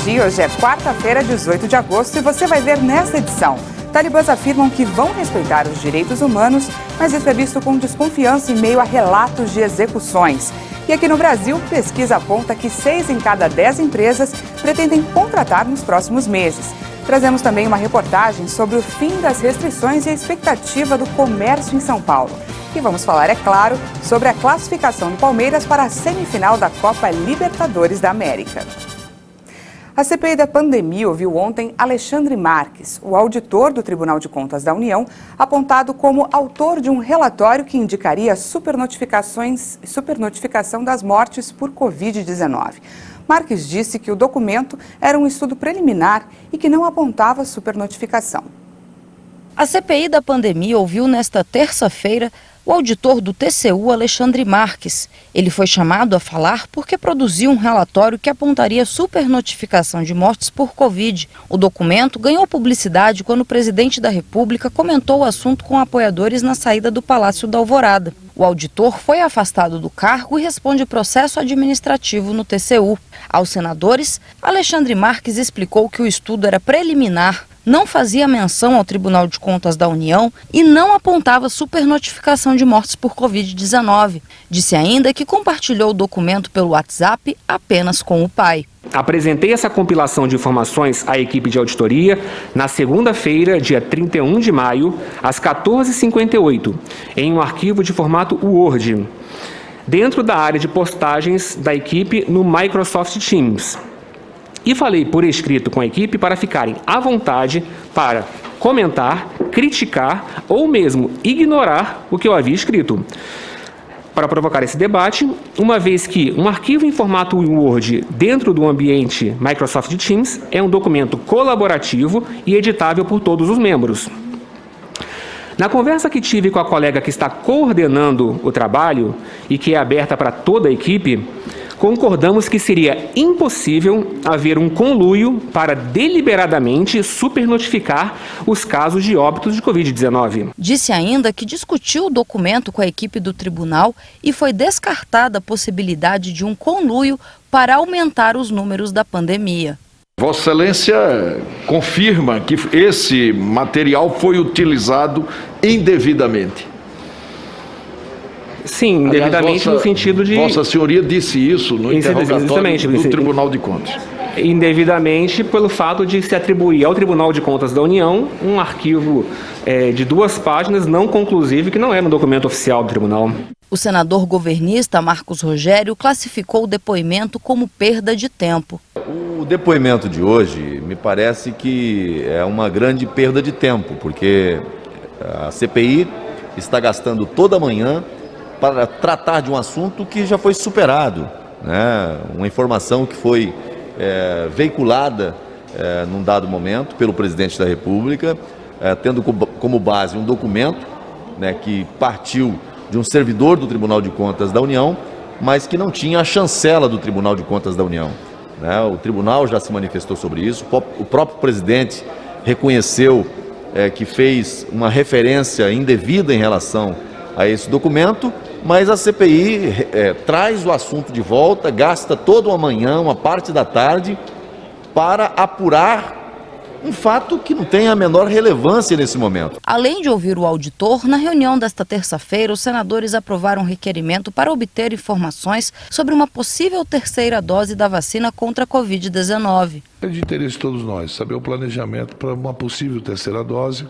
dia, hoje é quarta-feira, 18 de agosto, e você vai ver nesta edição. Talibãs afirmam que vão respeitar os direitos humanos, mas isso é visto com desconfiança em meio a relatos de execuções. E aqui no Brasil, pesquisa aponta que 6 em cada 10 empresas pretendem contratar nos próximos meses. Trazemos também uma reportagem sobre o fim das restrições e a expectativa do comércio em São Paulo. E vamos falar, é claro, sobre a classificação do Palmeiras para a semifinal da Copa Libertadores da América. A CPI da pandemia ouviu ontem Alexandre Marques, o auditor do Tribunal de Contas da União, apontado como autor de um relatório que indicaria a supernotificação das mortes por Covid-19. Marques disse que o documento era um estudo preliminar e que não apontava supernotificação. A CPI da pandemia ouviu nesta terça-feira o auditor do TCU, Alexandre Marques. Ele foi chamado a falar porque produziu um relatório que apontaria supernotificação de mortes por Covid. O documento ganhou publicidade quando o presidente da República comentou o assunto com apoiadores na saída do Palácio da Alvorada. O auditor foi afastado do cargo e responde processo administrativo no TCU. Aos senadores, Alexandre Marques explicou que o estudo era preliminar, não fazia menção ao Tribunal de Contas da União e não apontava supernotificação de mortes por Covid-19. Disse ainda que compartilhou o documento pelo WhatsApp apenas com o pai. Apresentei essa compilação de informações à equipe de auditoria na segunda-feira, dia 31 de maio, às 14h58, em um arquivo de formato Word, dentro da área de postagens da equipe no Microsoft Teams. E falei por escrito com a equipe para ficarem à vontade para comentar, criticar ou mesmo ignorar o que eu havia escrito. Para provocar esse debate, uma vez que um arquivo em formato Word dentro do ambiente Microsoft Teams é um documento colaborativo e editável por todos os membros. Na conversa que tive com a colega que está coordenando o trabalho e que é aberta para toda a equipe, concordamos que seria impossível haver um conluio para deliberadamente supernotificar os casos de óbitos de Covid-19. Disse ainda que discutiu o documento com a equipe do tribunal e foi descartada a possibilidade de um conluio para aumentar os números da pandemia. Vossa Excelência confirma que esse material foi utilizado indevidamente. Sim, indevidamente no sentido de... Vossa Senhoria disse isso no interrogatório do Tribunal de Contas. Indevidamente pelo fato de se atribuir ao Tribunal de Contas da União um arquivo de 2 páginas não conclusivo que não era um documento oficial do Tribunal. O senador governista Marcos Rogério classificou o depoimento como perda de tempo. O depoimento de hoje me parece que é uma grande perda de tempo, porque a CPI está gastando toda a manhã para tratar de um assunto que já foi superado, né? Uma informação que foi veiculada num dado momento pelo presidente da República, tendo como base um documento, né, que partiu de um servidor do Tribunal de Contas da União, mas que não tinha a chancela do Tribunal de Contas da União, né? O tribunal já se manifestou sobre isso, o próprio presidente reconheceu que fez uma referência indevida em relação a esse documento, mas a CPI traz o assunto de volta, gasta toda uma manhã, uma parte da tarde, para apurar um fato que não tem a menor relevância nesse momento. Além de ouvir o auditor, na reunião desta terça-feira, os senadores aprovaram um requerimento para obter informações sobre uma possível terceira dose da vacina contra a Covid-19. É de interesse de todos nós saber o planejamento para uma possível terceira dose.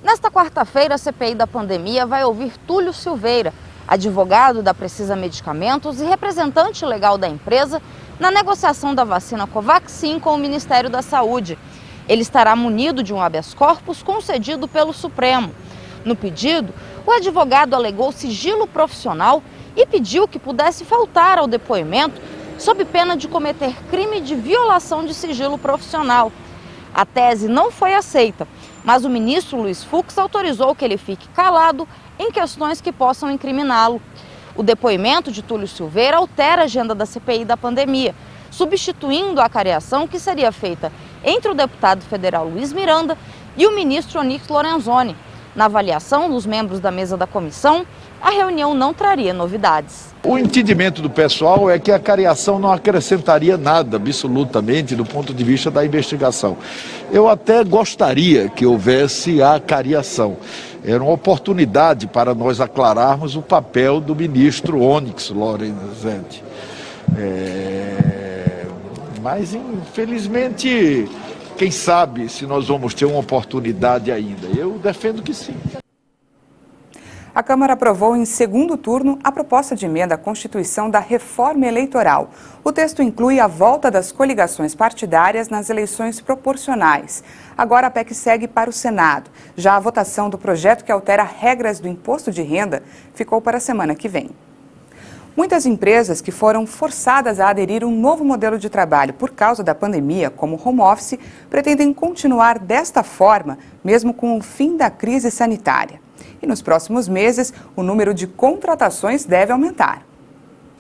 Nesta quarta-feira, a CPI da pandemia vai ouvir Túlio Silveira, advogado da Precisa Medicamentos e representante legal da empresa na negociação da vacina Covaxin com o Ministério da Saúde. Ele estará munido de um habeas corpus concedido pelo Supremo. No pedido, o advogado alegou sigilo profissional e pediu que pudesse faltar ao depoimento sob pena de cometer crime de violação de sigilo profissional. A tese não foi aceita, mas o ministro Luiz Fux autorizou que ele fique calado em questões que possam incriminá-lo. O depoimento de Túlio Silveira altera a agenda da CPI da pandemia, substituindo a careação que seria feita entre o deputado federal Luiz Miranda e o ministro Onyx Lorenzoni. Na avaliação dos membros da mesa da comissão, a reunião não traria novidades. O entendimento do pessoal é que a cariação não acrescentaria nada, absolutamente, do ponto de vista da investigação. Eu até gostaria que houvesse a cariação. Era uma oportunidade para nós aclararmos o papel do ministro Onyx Lorenzoni. Mas, infelizmente, quem sabe se nós vamos ter uma oportunidade ainda. Eu defendo que sim. A Câmara aprovou em segundo turno a proposta de emenda à Constituição da reforma eleitoral. O texto inclui a volta das coligações partidárias nas eleições proporcionais. Agora a PEC segue para o Senado. Já a votação do projeto que altera regras do imposto de renda ficou para a semana que vem. Muitas empresas que foram forçadas a aderir a um novo modelo de trabalho por causa da pandemia, como home office, pretendem continuar desta forma, mesmo com o fim da crise sanitária. E nos próximos meses, o número de contratações deve aumentar.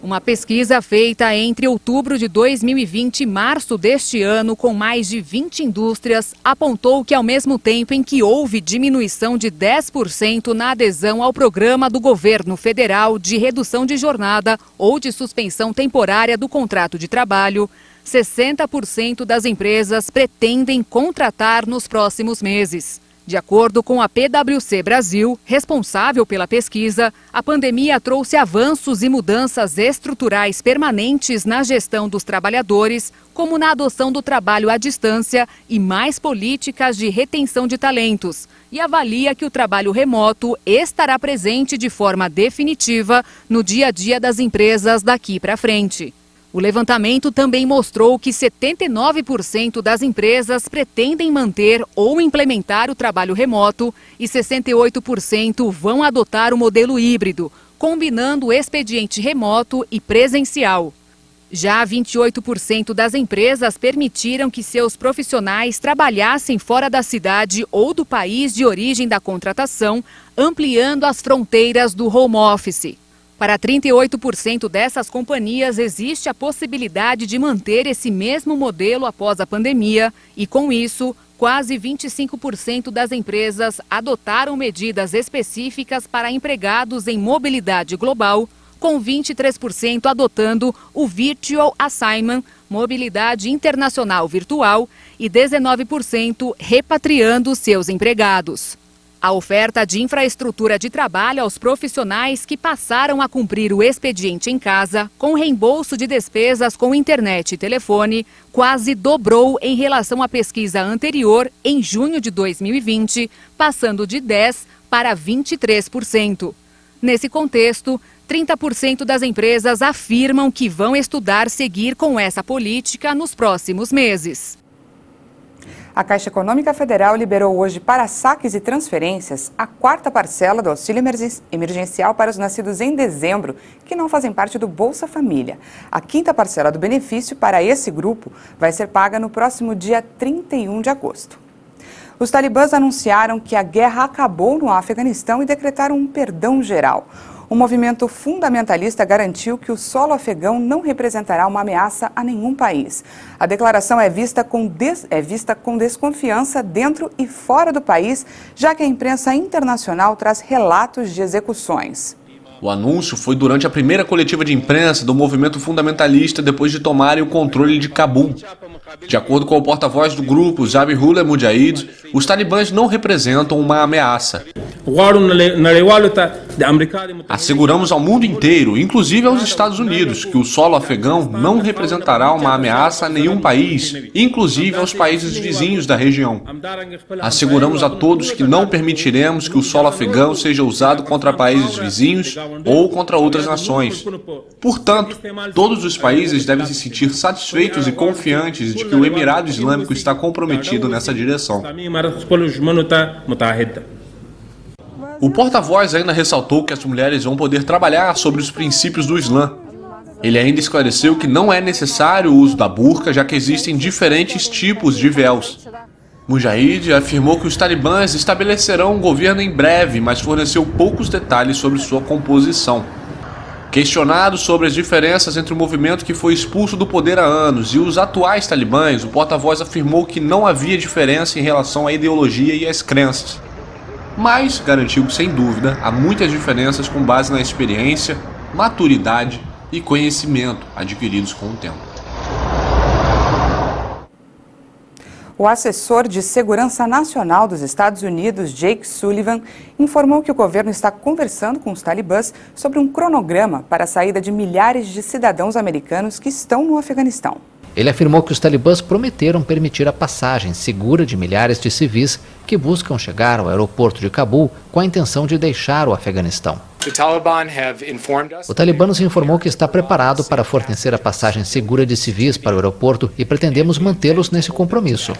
Uma pesquisa feita entre outubro de 2020 e março deste ano, com mais de 20 indústrias, apontou que ao mesmo tempo em que houve diminuição de 10% na adesão ao programa do governo federal de redução de jornada ou de suspensão temporária do contrato de trabalho, 60% das empresas pretendem contratar nos próximos meses. De acordo com a PwC Brasil, responsável pela pesquisa, a pandemia trouxe avanços e mudanças estruturais permanentes na gestão dos trabalhadores, como na adoção do trabalho à distância e mais políticas de retenção de talentos, e avalia que o trabalho remoto estará presente de forma definitiva no dia a dia das empresas daqui para frente. O levantamento também mostrou que 79% das empresas pretendem manter ou implementar o trabalho remoto e 68% vão adotar o modelo híbrido, combinando o expediente remoto e presencial. Já 28% das empresas permitiram que seus profissionais trabalhassem fora da cidade ou do país de origem da contratação, ampliando as fronteiras do home office. Para 38% dessas companhias, existe a possibilidade de manter esse mesmo modelo após a pandemia e, com isso, quase 25% das empresas adotaram medidas específicas para empregados em mobilidade global, com 23% adotando o Virtual Assignment, mobilidade internacional virtual, e 19% repatriando seus empregados. A oferta de infraestrutura de trabalho aos profissionais que passaram a cumprir o expediente em casa, com reembolso de despesas com internet e telefone, quase dobrou em relação à pesquisa anterior, em junho de 2020, passando de 10% para 23%. Nesse contexto, 30% das empresas afirmam que vão estudar seguir com essa política nos próximos meses. A Caixa Econômica Federal liberou hoje para saques e transferências a 4ª parcela do auxílio emergencial para os nascidos em dezembro, que não fazem parte do Bolsa Família. A 5ª parcela do benefício para esse grupo vai ser paga no próximo dia 31 de agosto. Os talibãs anunciaram que a guerra acabou no Afeganistão e decretaram um perdão geral. O movimento fundamentalista garantiu que o solo afegão não representará uma ameaça a nenhum país. A declaração é vista com desconfiança dentro e fora do país, já que a imprensa internacional traz relatos de execuções. O anúncio foi durante a primeira coletiva de imprensa do movimento fundamentalista depois de tomarem o controle de Cabul. De acordo com o porta-voz do grupo, Zabihullah Mujahid, os talibãs não representam uma ameaça. Asseguramos ao mundo inteiro, inclusive aos Estados Unidos, que o solo afegão não representará uma ameaça a nenhum país, inclusive aos países vizinhos da região. Asseguramos a todos que não permitiremos que o solo afegão seja usado contra países vizinhos ou contra outras nações. Portanto, todos os países devem se sentir satisfeitos e confiantes de que o Emirado Islâmico está comprometido nessa direção. O porta-voz ainda ressaltou que as mulheres vão poder trabalhar sobre os princípios do Islã. Ele ainda esclareceu que não é necessário o uso da burca, já que existem diferentes tipos de véus. Mujahid afirmou que os talibãs estabelecerão um governo em breve, mas forneceu poucos detalhes sobre sua composição. Questionado sobre as diferenças entre o movimento que foi expulso do poder há anos e os atuais talibãs, o porta-voz afirmou que não havia diferença em relação à ideologia e às crenças. mas garantiu que, sem dúvida, há muitas diferenças com base na experiência, maturidade e conhecimento adquiridos com o tempo. O assessor de Segurança Nacional dos Estados Unidos, Jake Sullivan, informou que o governo está conversando com os talibãs sobre um cronograma para a saída de milhares de cidadãos americanos que estão no Afeganistão. Ele afirmou que os talibãs prometeram permitir a passagem segura de milhares de civis que buscam chegar ao aeroporto de Cabul com a intenção de deixar o Afeganistão. O Talibã nos informou que está preparado para fornecer a passagem segura de civis para o aeroporto e pretendemos mantê-los nesse compromisso.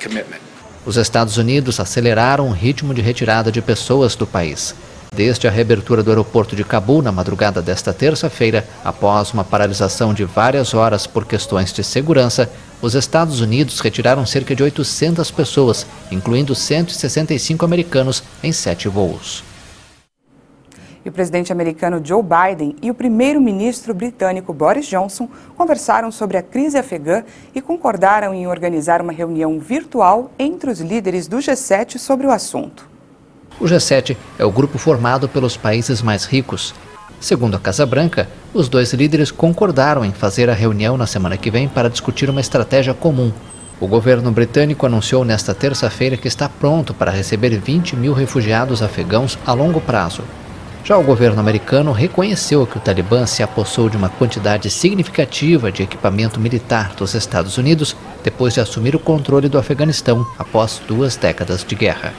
Os Estados Unidos aceleraram o ritmo de retirada de pessoas do país. Desde a reabertura do aeroporto de Cabul na madrugada desta terça-feira, após uma paralisação de várias horas por questões de segurança, os Estados Unidos retiraram cerca de 800 pessoas, incluindo 165 americanos em 7 voos. E o presidente americano Joe Biden e o primeiro-ministro britânico Boris Johnson conversaram sobre a crise afegã e concordaram em organizar uma reunião virtual entre os líderes do G7 sobre o assunto. O G7 é o grupo formado pelos países mais ricos. Segundo a Casa Branca, os dois líderes concordaram em fazer a reunião na semana que vem para discutir uma estratégia comum. O governo britânico anunciou nesta terça-feira que está pronto para receber 20 mil refugiados afegãos a longo prazo. Já o governo americano reconheceu que o Talibã se apossou de uma quantidade significativa de equipamento militar dos Estados Unidos depois de assumir o controle do Afeganistão após 2 décadas de guerra.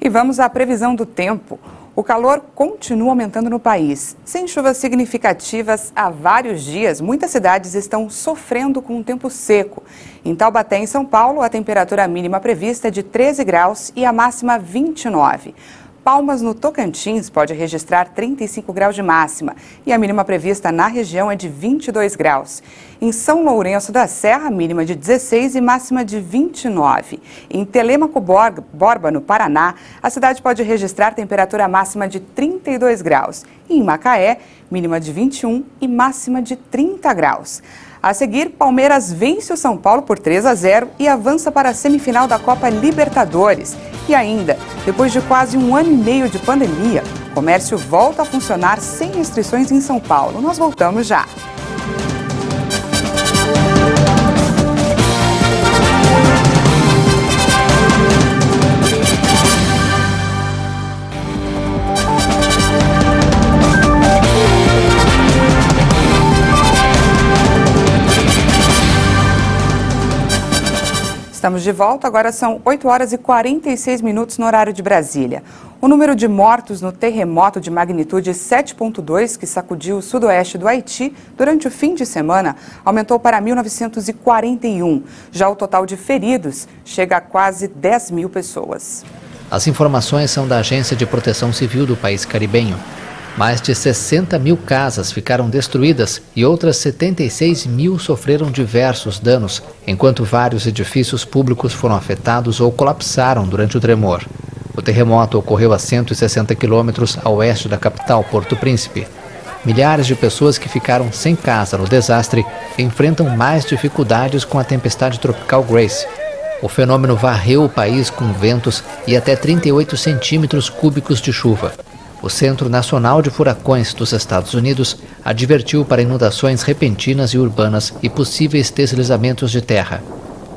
E vamos à previsão do tempo. O calor continua aumentando no país. Sem chuvas significativas há vários dias, muitas cidades estão sofrendo com um tempo seco. Em Taubaté, em São Paulo, a temperatura mínima prevista é de 13 graus e a máxima 29. Palmas, no Tocantins, pode registrar 35 graus de máxima e a mínima prevista na região é de 22 graus. Em São Lourenço da Serra, mínima de 16 e máxima de 29. Em Telêmaco Borba, no Paraná, a cidade pode registrar temperatura máxima de 32 graus. E em Macaé, mínima de 21 e máxima de 30 graus. A seguir, Palmeiras vence o São Paulo por 3-0 e avança para a semifinal da Copa Libertadores. E ainda, depois de quase 1 ano e meio de pandemia, o comércio volta a funcionar sem restrições em São Paulo. Nós voltamos já. Estamos de volta, agora são 8 horas e 46 minutos no horário de Brasília. O número de mortos no terremoto de magnitude 7.2 que sacudiu o sudoeste do Haiti durante o fim de semana aumentou para 1.941. Já o total de feridos chega a quase 10 mil pessoas. As informações são da Agência de Proteção Civil do país caribenho. Mais de 60 mil casas ficaram destruídas e outras 76 mil sofreram diversos danos, enquanto vários edifícios públicos foram afetados ou colapsaram durante o tremor. O terremoto ocorreu a 160 quilômetros a oeste da capital, Porto Príncipe. Milhares de pessoas que ficaram sem casa no desastre enfrentam mais dificuldades com a tempestade tropical Grace. O fenômeno varreu o país com ventos e até 38 centímetros cúbicos de chuva. O Centro Nacional de Furacões dos Estados Unidos advertiu para inundações repentinas e urbanas e possíveis deslizamentos de terra.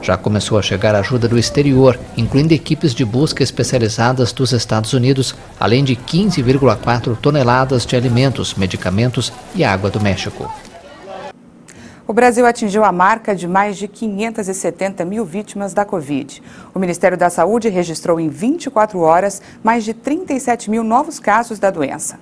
Já começou a chegar ajuda do exterior, incluindo equipes de busca especializadas dos Estados Unidos, além de 15,4 toneladas de alimentos, medicamentos e água do México. O Brasil atingiu a marca de mais de 570 mil vítimas da Covid. O Ministério da Saúde registrou em 24 horas mais de 37 mil novos casos da doença.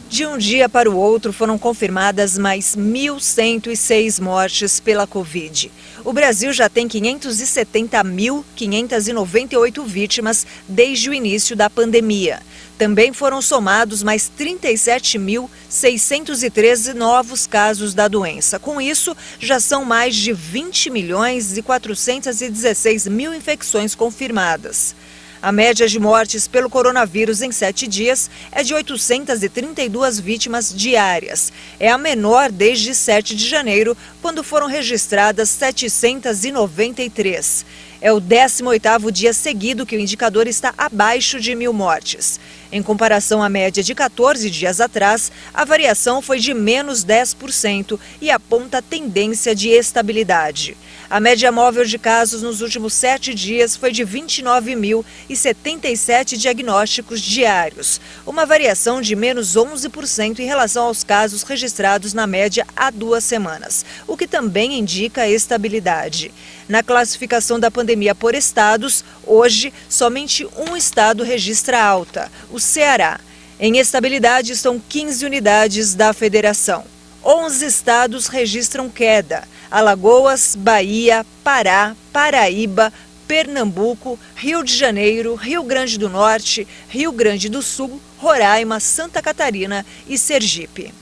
De um dia para o outro foram confirmadas mais 1.106 mortes pela Covid. O Brasil já tem 570.598 vítimas desde o início da pandemia. Também foram somados mais 37.613 novos casos da doença. Com isso, já são mais de 20.416.000 infecções confirmadas. A média de mortes pelo coronavírus em 7 dias é de 832 vítimas diárias. É a menor desde 7 de janeiro, quando foram registradas 793. É o 18º dia seguido que o indicador está abaixo de 1.000 mortes. Em comparação à média de 14 dias atrás, a variação foi de menos 10% e aponta tendência de estabilidade. A média móvel de casos nos últimos 7 dias foi de 29.077 diagnósticos diários, uma variação de menos 11% em relação aos casos registrados na média há 2 semanas, o que também indica estabilidade. Na classificação da pandemia por estados, hoje, somente um estado registra alta, o Ceará. Em estabilidade estão 15 unidades da federação. 11 estados registram queda: Alagoas, Bahia, Pará, Paraíba, Pernambuco, Rio de Janeiro, Rio Grande do Norte, Rio Grande do Sul, Roraima, Santa Catarina e Sergipe.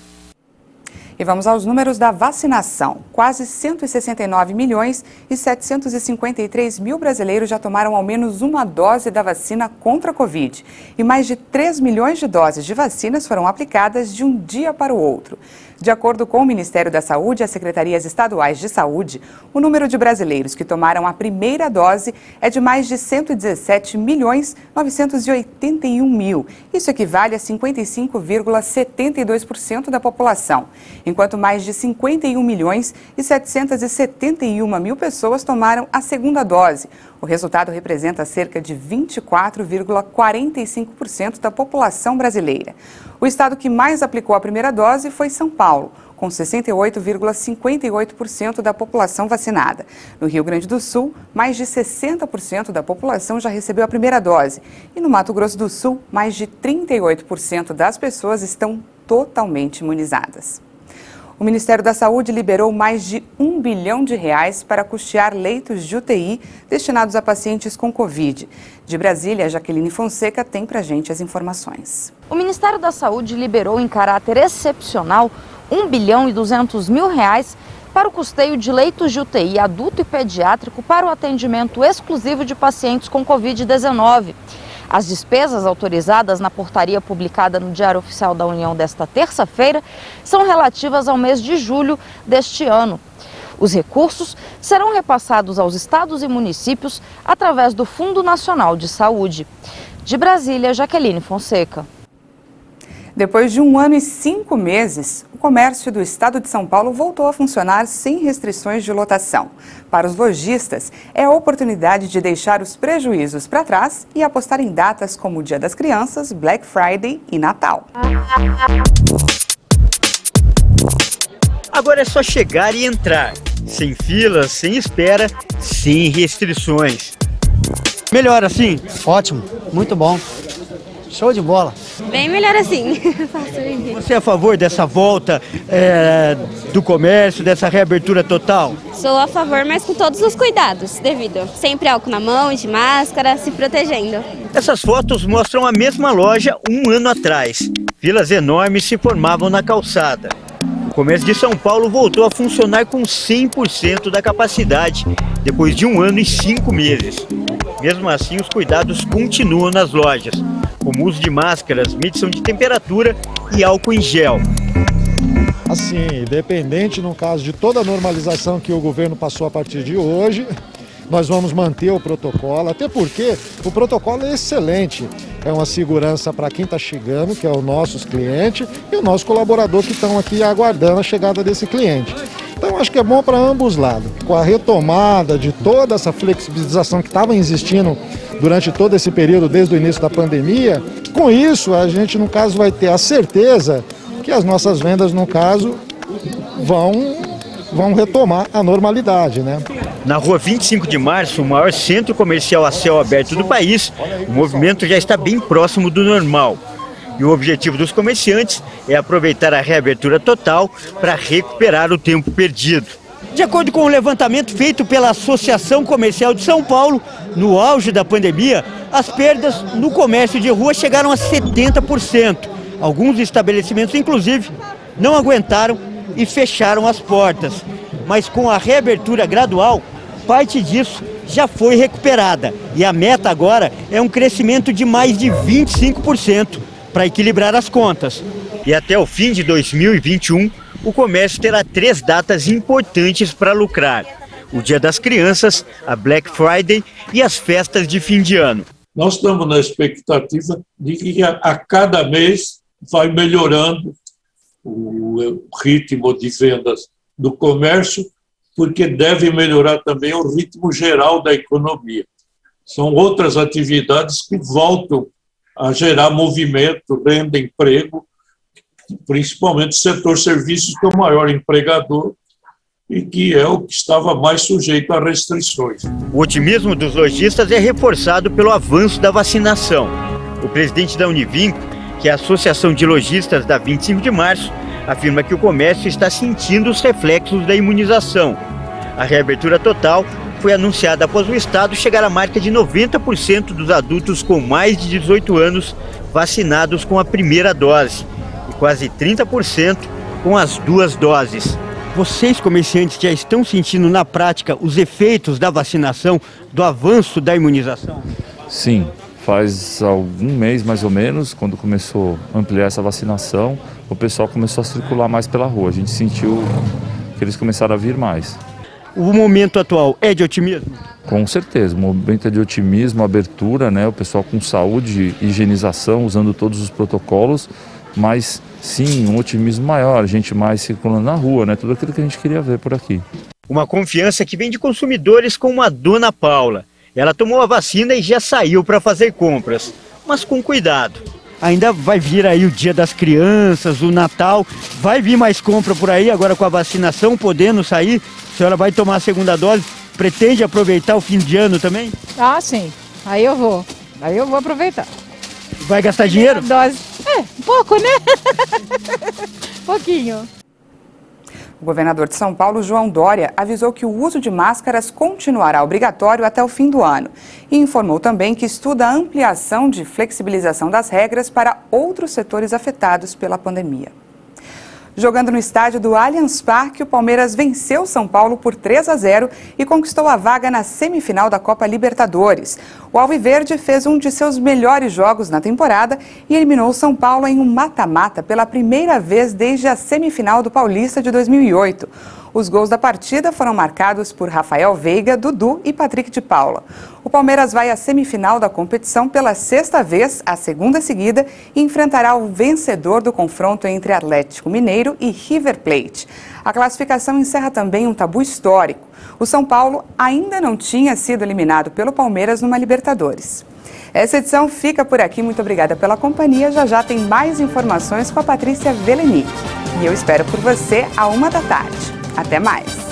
E vamos aos números da vacinação. Quase 169 milhões e 753 mil brasileiros já tomaram ao menos uma dose da vacina contra a Covid. E mais de 3 milhões de doses de vacinas foram aplicadas de um dia para o outro. De acordo com o Ministério da Saúde e as secretarias estaduais de saúde, o número de brasileiros que tomaram a primeira dose é de mais de 117 milhões 981 mil. Isso equivale a 55,72% da população, enquanto mais de 51 milhões e 771 mil pessoas tomaram a segunda dose. O resultado representa cerca de 24,45% da população brasileira. O estado que mais aplicou a primeira dose foi São Paulo, com 68,58% da população vacinada. No Rio Grande do Sul, mais de 60% da população já recebeu a primeira dose. E no Mato Grosso do Sul, mais de 38% das pessoas estão totalmente imunizadas. O Ministério da Saúde liberou mais de R$1 bilhão para custear leitos de UTI destinados a pacientes com Covid. De Brasília, Jaqueline Fonseca tem pra gente as informações. O Ministério da Saúde liberou em caráter excepcional R$1 bilhão e 200 mil para o custeio de leitos de UTI adulto e pediátrico para o atendimento exclusivo de pacientes com Covid-19. As despesas autorizadas na portaria publicada no Diário Oficial da União desta terça-feira são relativas ao mês de julho deste ano. Os recursos serão repassados aos estados e municípios através do Fundo Nacional de Saúde. De Brasília, Jaqueline Fonseca. Depois de 1 ano e 5 meses, o comércio do estado de São Paulo voltou a funcionar sem restrições de lotação. Para os lojistas, é a oportunidade de deixar os prejuízos para trás e apostar em datas como o Dia das Crianças, Black Friday e Natal. Agora é só chegar e entrar, sem filas, sem espera, sem restrições. Melhor assim? Ótimo, muito bom. Show de bola. Bem melhor assim. Você é a favor dessa volta do comércio, dessa reabertura total? Sou a favor, mas com todos os cuidados devido. Sempre álcool na mão, de máscara, se protegendo. Essas fotos mostram a mesma loja 1 ano atrás. Filas enormes se formavam na calçada. O comércio de São Paulo voltou a funcionar com 100% da capacidade, depois de 1 ano e 5 meses. Mesmo assim, os cuidados continuam nas lojas, como uso de máscaras, medição de temperatura e álcool em gel. Assim, independente no caso de toda a normalização que o governo passou a partir de hoje, nós vamos manter o protocolo, até porque o protocolo é excelente. É uma segurança para quem está chegando, que é o nosso cliente, e o nosso colaborador que estão aqui aguardando a chegada desse cliente. Então, acho que é bom para ambos lados. Com a retomada de toda essa flexibilização que estava existindo durante todo esse período, desde o início da pandemia, com isso, a gente, no caso, vai ter a certeza que as nossas vendas, no caso, vão retomar a normalidade, né? Na rua 25 de março, o maior centro comercial a céu aberto do país, o movimento já está bem próximo do normal. E o objetivo dos comerciantes é aproveitar a reabertura total para recuperar o tempo perdido. De acordo com o levantamento feito pela Associação Comercial de São Paulo, no auge da pandemia, as perdas no comércio de rua chegaram a 70%. Alguns estabelecimentos, inclusive, não aguentaram e fecharam as portas. Mas com a reabertura gradual, parte disso já foi recuperada. E a meta agora é um crescimento de mais de 25% para equilibrar as contas. E até o fim de 2021, o comércio terá 3 datas importantes para lucrar. o Dia das Crianças, a Black Friday e as festas de fim de ano. Nós estamos na expectativa de que a cada mês vai melhorando o ritmo de vendas do comércio, porque deve melhorar também o ritmo geral da economia. São outras atividades que voltam a gerar movimento, renda, emprego, principalmente o setor serviços, que é o maior empregador e que é o que estava mais sujeito a restrições. O otimismo dos lojistas é reforçado pelo avanço da vacinação. O presidente da Univinco, que é a Associação de Lojistas da 25 de março, afirma que o comércio está sentindo os reflexos da imunização. A reabertura total foi anunciada após o Estado chegar à marca de 90% dos adultos com mais de 18 anos vacinados com a primeira dose e quase 30% com as 2 doses. Vocês, comerciantes, já estão sentindo na prática os efeitos da vacinação, do avanço da imunização? Sim, faz algum mês mais ou menos, quando começou a ampliar essa vacinação, o pessoal começou a circular mais pela rua. A gente sentiu que eles começaram a vir mais. O momento atual é de otimismo? Com certeza, o momento é de otimismo, abertura, né? O pessoal com saúde, higienização, usando todos os protocolos, mas sim, um otimismo maior, gente mais circulando na rua, né? Tudo aquilo que a gente queria ver por aqui. Uma confiança que vem de consumidores como a dona Paula. Ela tomou a vacina e já saiu para fazer compras, mas com cuidado. Ainda vai vir aí o Dia das Crianças, o Natal, vai vir mais compra por aí agora com a vacinação, podendo sair. A senhora vai tomar a segunda dose, pretende aproveitar o fim de ano também? Ah, sim, aí eu vou aproveitar. Vai gastar dinheiro? Dose. Um pouco, né? Pouquinho. O governador de São Paulo, João Dória, avisou que o uso de máscaras continuará obrigatório até o fim do ano e informou também que estuda a ampliação de flexibilização das regras para outros setores afetados pela pandemia. Jogando no estádio do Allianz Parque, o Palmeiras venceu o São Paulo por 3-0 e conquistou a vaga na semifinal da Copa Libertadores. O Alviverde fez um de seus melhores jogos na temporada e eliminou o São Paulo em um mata-mata pela primeira vez desde a semifinal do Paulista de 2008. Os gols da partida foram marcados por Rafael Veiga, Dudu e Patrick de Paula. O Palmeiras vai à semifinal da competição pela 6ª vez, a 2ª seguida, e enfrentará o vencedor do confronto entre Atlético Mineiro e River Plate. A classificação encerra também um tabu histórico. O São Paulo ainda não tinha sido eliminado pelo Palmeiras numa Libertadores. Essa edição fica por aqui. Muito obrigada pela companhia. Já já tem mais informações com a Patrícia Velenic. E eu espero por você à 1 da tarde. Até mais!